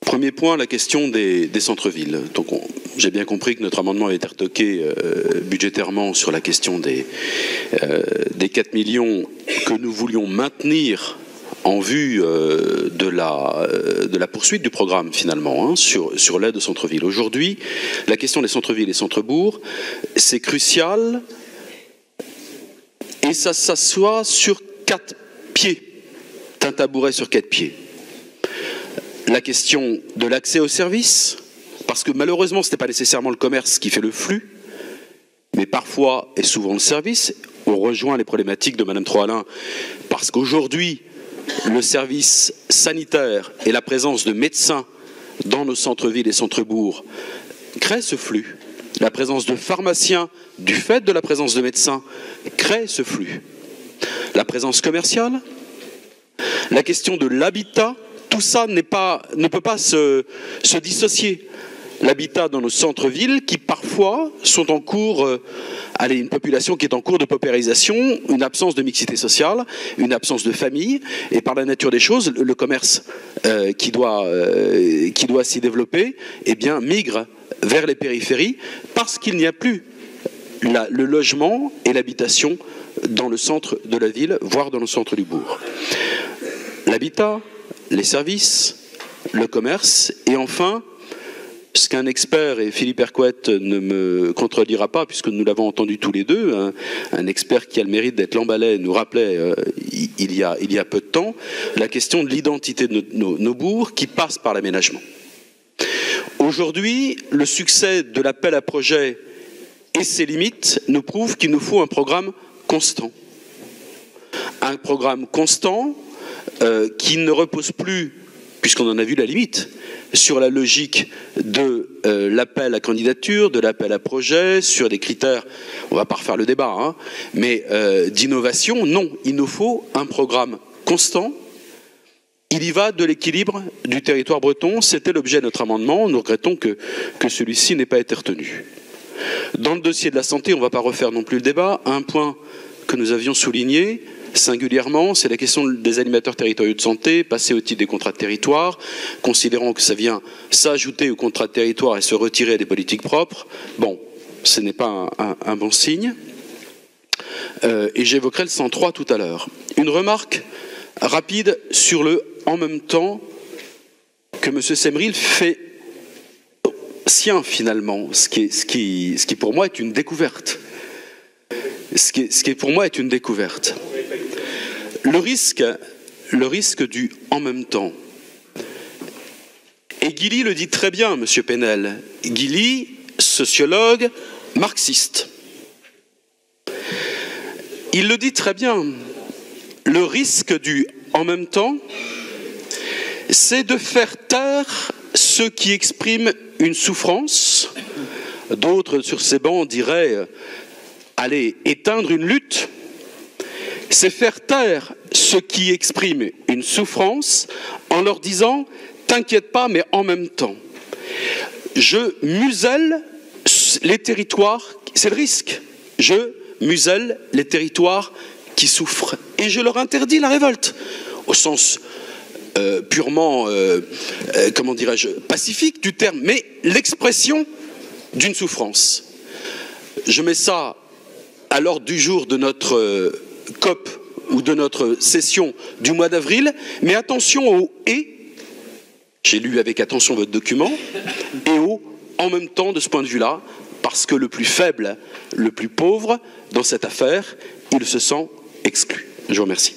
Premier point, la question des centres-villes. Donc j'ai bien compris que notre amendement a été retoqué budgétairement sur la question des 4 millions que nous voulions maintenir en vue de la poursuite du programme finalement, sur l'aide aux centres-villes. Aujourd'hui, la question des centres-villes et centres-bourgs, c'est crucial et ça s'assoit sur 4 pieds, un tabouret sur 4 pieds. La question de l'accès aux services, parce que malheureusement ce n'est pas nécessairement le commerce qui fait le flux, mais parfois et souvent le service. On rejoint les problématiques de Madame Trohalin, parce qu'aujourd'hui, le service sanitaire et la présence de médecins dans nos centres-villes et centres-bourgs crée ce flux. La présence de pharmaciens, du fait de la présence de médecins, crée ce flux. La présence commerciale, la question de l'habitat, tout ça ne peut pas se dissocier. L'habitat dans nos centres-villes qui parfois sont en cours, une population qui est en cours de paupérisation, une absence de mixité sociale, une absence de famille, et par la nature des choses, le commerce qui doit s'y développer, eh bien, migre vers les périphéries parce qu'il n'y a plus le logement et l'habitation dans le centre de la ville, voire dans le centre du bourg. L'habitat, les services, le commerce, et enfin, ce qu'un expert, et Philippe Hercouet ne me contredira pas, puisque nous l'avons entendu tous les deux, un expert qui a le mérite d'être Lambalet nous rappelait il y a peu de temps, la question de l'identité de nos bourgs qui passe par l'aménagement. Aujourd'hui, le succès de l'appel à projet et ses limites nous prouve qu'il nous faut un programme constant. Un programme constant qui ne repose plus, puisqu'on en a vu la limite, sur la logique de l'appel à candidature, de l'appel à projet, sur des critères, on ne va pas refaire le débat, mais d'innovation, non, il nous faut un programme constant. Il y va de l'équilibre du territoire breton, c'était l'objet de notre amendement, nous regrettons que celui-ci n'ait pas été retenu. Dans le dossier de la santé, on ne va pas refaire non plus le débat, un point que nous avions souligné, singulièrement, c'est la question des animateurs territoriaux de santé, passés au titre des contrats de territoire, considérant que ça vient s'ajouter aux contrats de territoire et se retirer des politiques propres. Bon, ce n'est pas un bon signe. Et j'évoquerai le 103 tout à l'heure. Une remarque rapide sur le « en même temps » que M. Semril fait sien finalement, ce qui pour moi est une découverte. Ce qui pour moi est une découverte. Le risque du « en même temps ». Et Guilly le dit très bien, Monsieur Penel. Guilly, sociologue, marxiste. Il le dit très bien. Le risque du « en même temps », c'est de faire taire ceux qui expriment une souffrance. D'autres sur ces bancs diraient allez, éteindre une lutte. C'est faire taire ceux qui expriment une souffrance en leur disant « t'inquiète pas, mais en même temps ». Je muselle les territoires, c'est le risque, je muselle les territoires qui souffrent et je leur interdis la révolte, au sens purement, comment dirais-je, pacifique du terme, mais l'expression d'une souffrance. Je mets ça à l'ordre du jour de notre COP ou de notre session du mois d'avril, mais attention au « et », j'ai lu avec attention votre document, et au « en même temps » de ce point de vue-là, parce que le plus faible, le plus pauvre dans cette affaire, il se sent exclu. Je vous remercie.